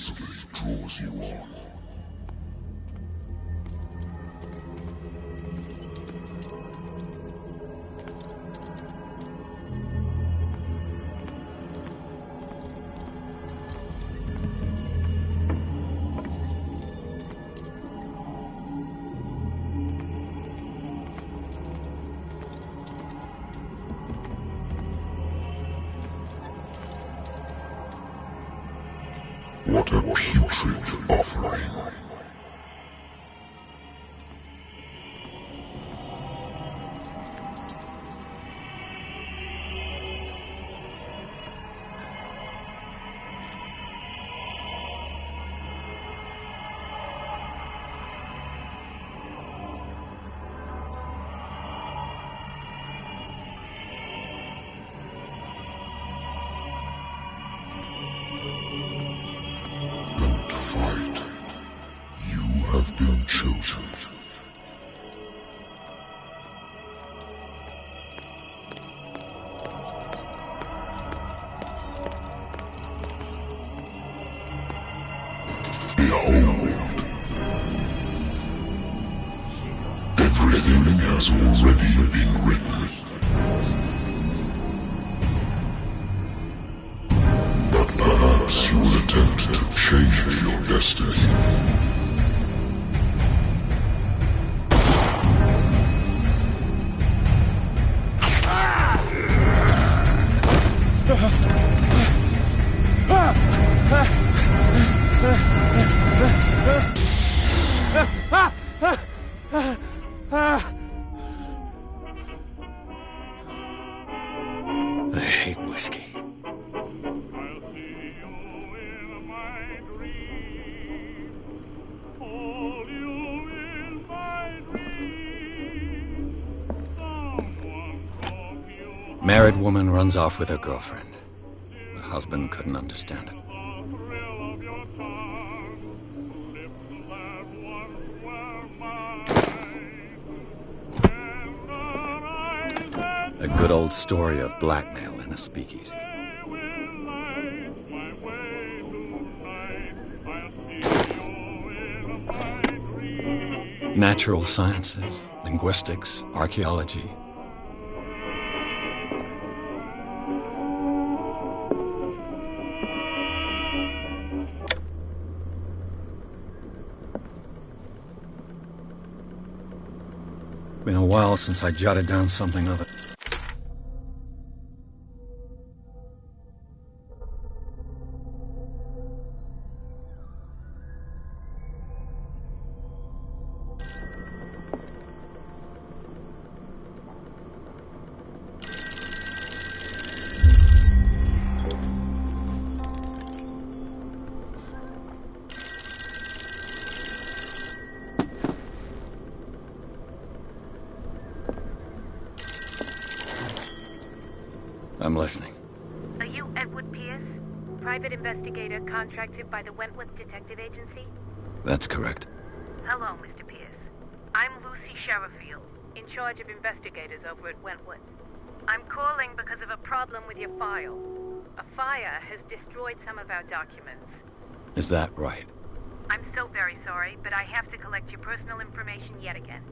simply draws you on. What a putrid offering. Fight. You have been chosen. Behold. Everything has already been written. But perhaps you will attempt to change your destiny. I hate whiskey. Married woman runs off with her girlfriend. The husband couldn't understand it. A good old story of blackmail in a speakeasy. Natural sciences, linguistics, archaeology. Been a while since I jotted down something of it. I'm listening. Are you Edward Pierce, private investigator contracted by the Wentworth Detective Agency? That's correct. Hello, Mr. Pierce. I'm Lucy Sherifield, in charge of investigators over at Wentworth. I'm calling because of a problem with your file. A fire has destroyed some of our documents. Is that right? I'm so very sorry, but I have to collect your personal information yet again.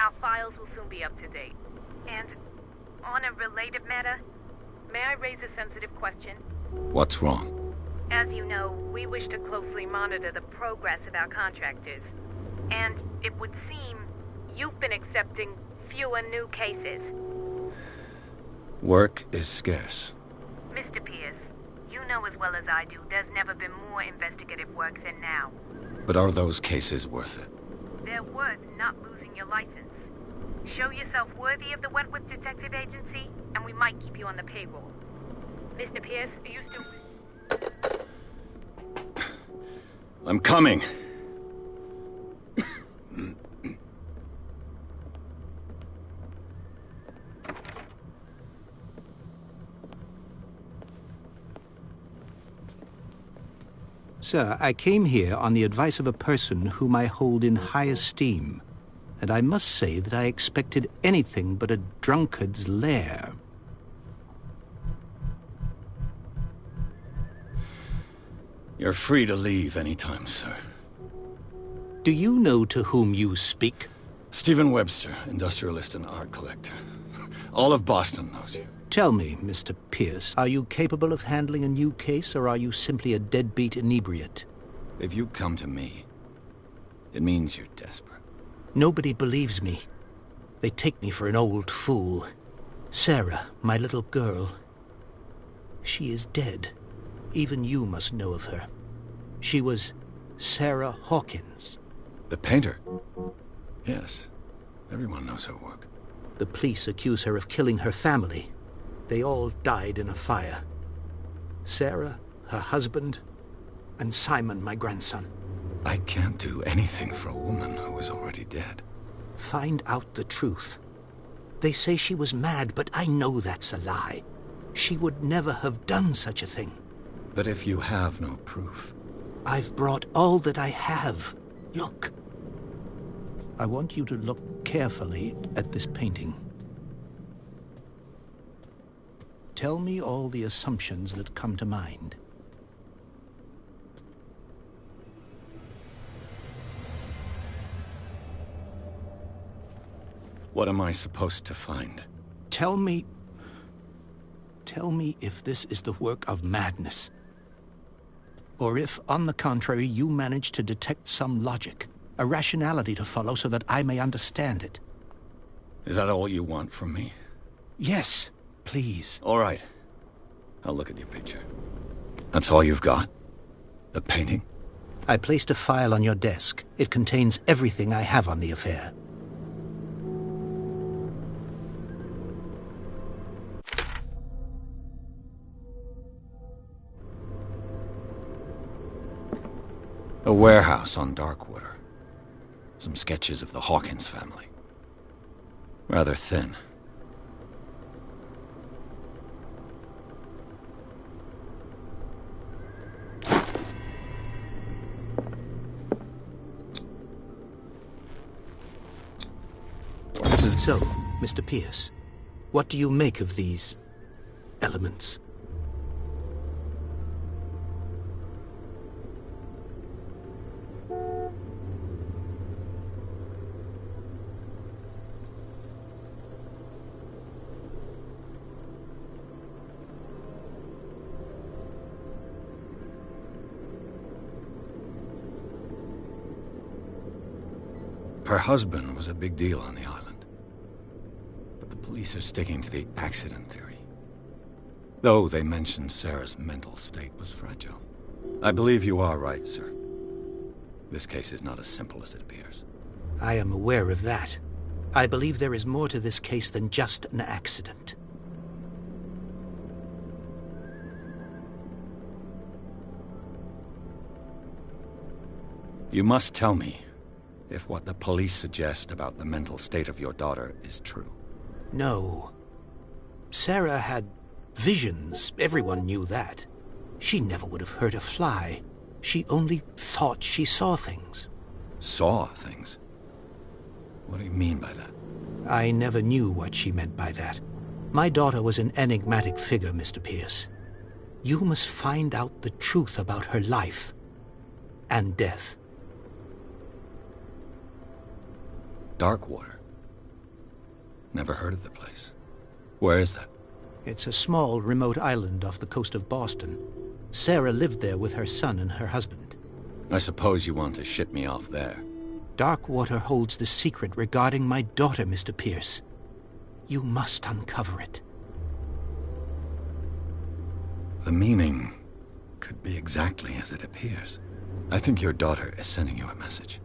Our files will soon be up to date. And on a related matter, may I raise a sensitive question? What's wrong? As you know, we wish to closely monitor the progress of our contractors. And it would seem you've been accepting fewer new cases. Work is scarce. Mr. Pierce, you know as well as I do, there's never been more investigative work than now. But are those cases worth it? They're worth not losing your license. Show yourself worthy of the Wentworth Detective Agency, and we might keep you on the payroll. Mr. Pierce, are you still... I'm coming. Sir, I came here on the advice of a person whom I hold in high esteem, and I must say that I expected anything but a drunkard's lair. You're free to leave anytime, sir. Do you know to whom you speak? Stephen Webster, industrialist and art collector. All of Boston knows you. Tell me, Mr. Pierce, are you capable of handling a new case, or are you simply a deadbeat inebriate? If you come to me, it means you're desperate. Nobody believes me. They take me for an old fool. Sarah, my little girl, she is dead. Even you must know of her. She was Sarah Hawkins. The painter? Yes. Everyone knows her work. The police accuse her of killing her family. They all died in a fire. Sarah, her husband, and Simon, my grandson. I can't do anything for a woman who is already dead. Find out the truth. They say she was mad, but I know that's a lie. She would never have done such a thing. But if you have no proof... I've brought all that I have. Look. I want you to look carefully at this painting. Tell me all the assumptions that come to mind. What am I supposed to find? Tell me if this is the work of madness. Or if, on the contrary, you manage to detect some logic, a rationality to follow so that I may understand it. Is that all you want from me? Yes, please. All right. I'll look at your picture. That's all you've got? The painting? I placed a file on your desk. It contains everything I have on the affair. A warehouse on Darkwater. Some sketches of the Hawkins family. Rather thin. So, Mr. Pierce, what do you make of these elements? Her husband was a big deal on the island. But the police are sticking to the accident theory. Though they mentioned Sarah's mental state was fragile. I believe you are right, sir. This case is not as simple as it appears. I am aware of that. I believe there is more to this case than just an accident. You must tell me if what the police suggest about the mental state of your daughter is true. No. Sarah had visions. Everyone knew that. She never would have hurt a fly. She only thought she saw things. Saw things? What do you mean by that? I never knew what she meant by that. My daughter was an enigmatic figure, Mr. Pierce. You must find out the truth about her life and death. Darkwater? Never heard of the place. Where is that? It's a small, remote island off the coast of Boston. Sarah lived there with her son and her husband. I suppose you want to ship me off there. Darkwater holds the secret regarding my daughter, Mr. Pierce. You must uncover it. The meaning could be exactly as it appears. I think your daughter is sending you a message.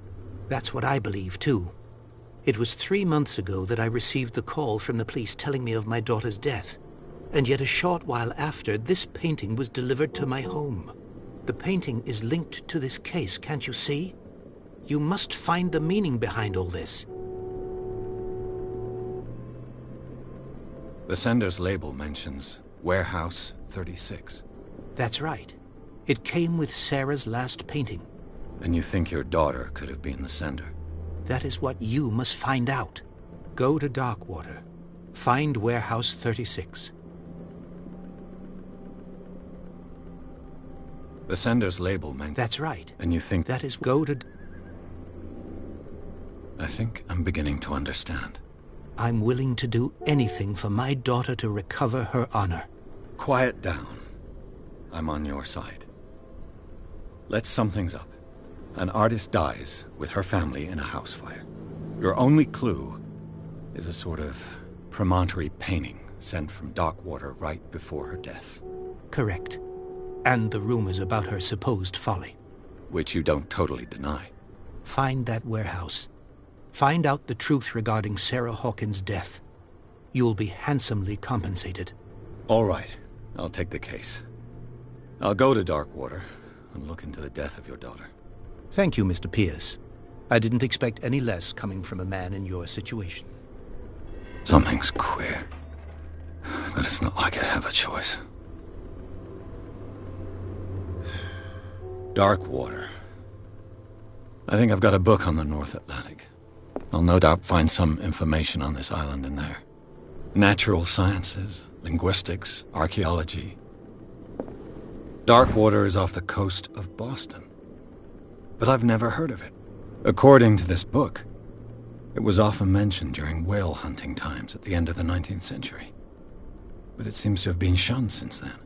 That's what I believe, too. It was 3 months ago that I received the call from the police telling me of my daughter's death. And yet a short while after, this painting was delivered to my home. The painting is linked to this case, can't you see? You must find the meaning behind all this. The sender's label mentions Warehouse 36. That's right. It came with Sarah's last painting. And you think your daughter could have been the sender? That is what you must find out. Go to Darkwater. Find Warehouse 36. The sender's label meant... That's right. And you think... That is... Go to... I think I'm beginning to understand. I'm willing to do anything for my daughter to recover her honor. Quiet down. I'm on your side. Let's sum things up. An artist dies with her family in a house fire. Your only clue is a sort of promontory painting sent from Darkwater right before her death. Correct. And the rumors about her supposed folly. Which you don't totally deny. Find that warehouse. Find out the truth regarding Sarah Hawkins' death. You'll be handsomely compensated. All right. I'll take the case. I'll go to Darkwater and look into the death of your daughter. Thank you, Mr. Pierce. I didn't expect any less coming from a man in your situation. Something's queer. But it's not like I have a choice. Darkwater. I think I've got a book on the North Atlantic. I'll no doubt find some information on this island in there. Natural sciences, linguistics, archaeology. Darkwater is off the coast of Boston. But I've never heard of it. According to this book, it was often mentioned during whale hunting times at the end of the 19th century. But it seems to have been shunned since then.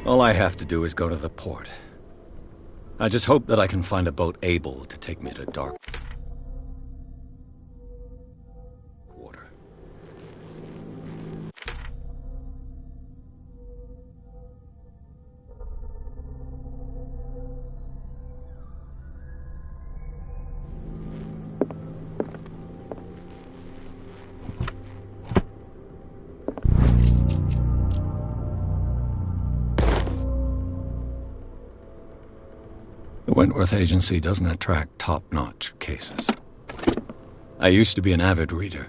All I have to do is go to the port. I just hope that I can find a boat able to take me to Darkwater. The Wentworth Agency doesn't attract top-notch cases. I used to be an avid reader.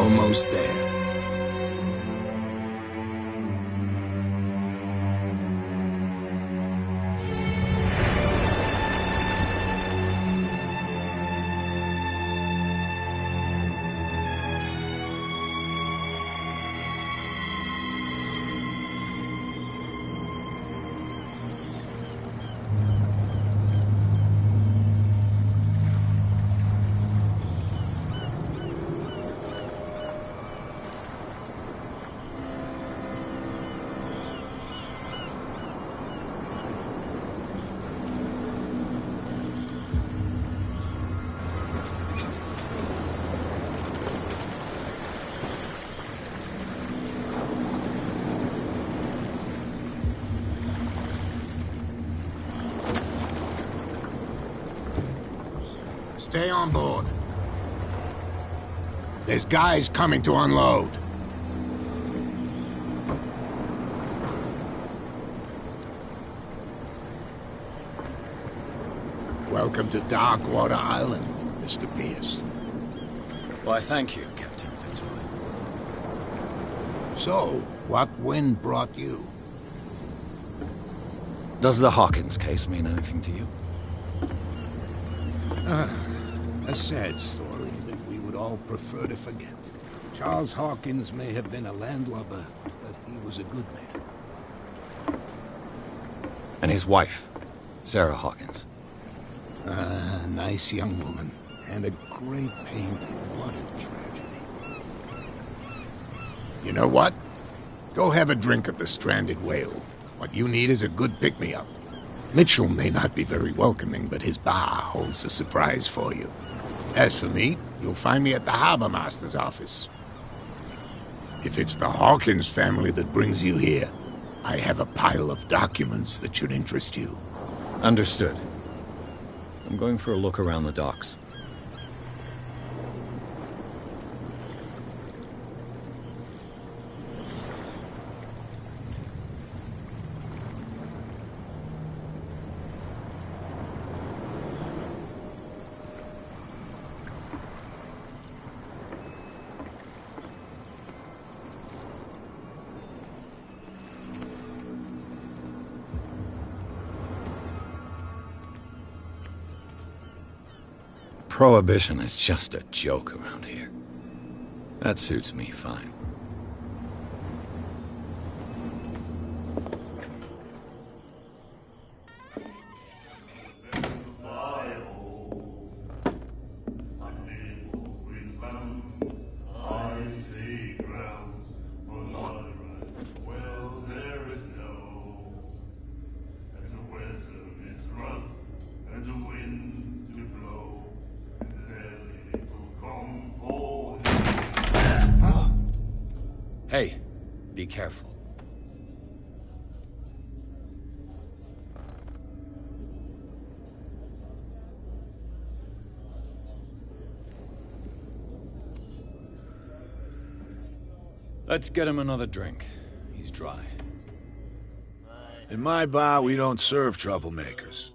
almost there. Stay on board. There's guys coming to unload. Welcome to Darkwater Island, Mr. Pierce. Why, thank you, Captain Fitzroy. So, what wind brought you? Does the Hawkins case mean anything to you? A sad story that we would all prefer to forget. Charles Hawkins may have been a landlubber, but he was a good man. And his wife, Sarah Hawkins. A nice young woman, and a great pain to what a tragedy. You know what? Go have a drink at the Stranded Whale. What you need is a good pick-me-up. Mitchell may not be very welcoming, but his bar holds a surprise for you. As for me, you'll find me at the Harbor Master's office. If it's the Hawkins family that brings you here, I have a pile of documents that should interest you. Understood. I'm going for a look around the docks. Prohibition is just a joke around here. That suits me fine. Hey, be careful. Let's get him another drink. He's dry. In my bar, we don't serve troublemakers.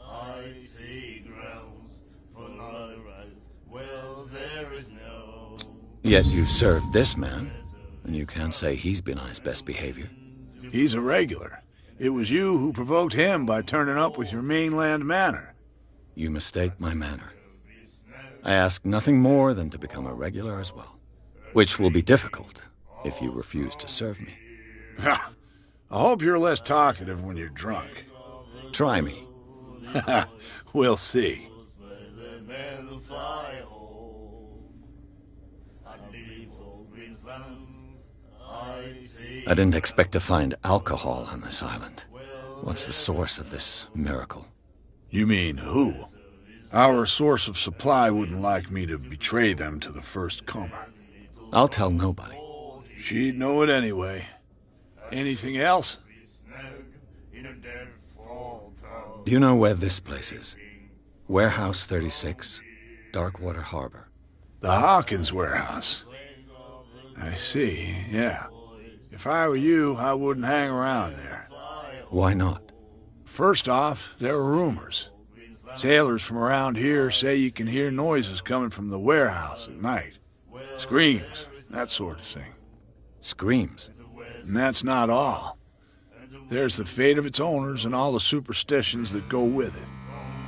I see grounds for not right. Well, there is no. Yet you served this man, and you can't say he's been on his best behavior. He's a regular. It was you who provoked him by turning up with your mainland manner. You mistake my manner. I ask nothing more than to become a regular as well, which will be difficult if you refuse to serve me. I hope you're less talkative when you're drunk. Try me. We'll see. I didn't expect to find alcohol on this island. What's the source of this miracle? You mean who? Our source of supply wouldn't like me to betray them to the first comer. I'll tell nobody. She'd know it anyway. Anything else? Do you know where this place is? Warehouse 36, Darkwater Harbor. The Hawkins warehouse. I see, yeah. If I were you, I wouldn't hang around there. Why not? First off, there are rumors. Sailors from around here say you can hear noises coming from the warehouse at night. Screams, that sort of thing. Screams? And that's not all. There's the fate of its owners and all the superstitions that go with it.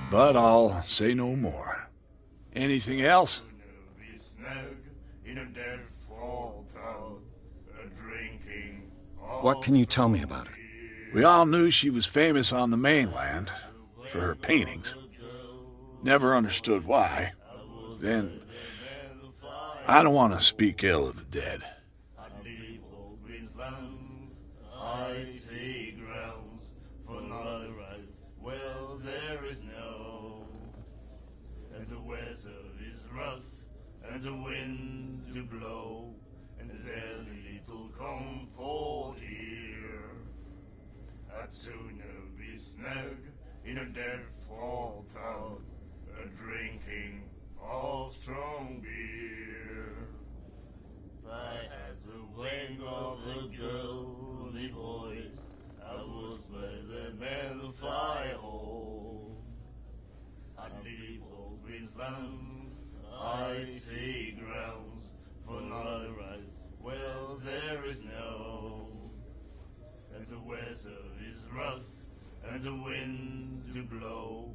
But I'll say no more. Anything else? What can you tell me about her? We all knew she was famous on the mainland for her paintings. Never understood why. Then, I don't want to speak ill of the dead. I see grounds for not right. Well, there is no. And the weather is rough, and the winds do blow, and there's little comfort here. I'd sooner be snug in a dead fall town, drinking of strong beer. If I had the wing of a girl, me boys, I was better than the fire hole. I'd leave old Queensland, I see grounds for not right. Well, there is no. And the weather is rough, and the winds do blow,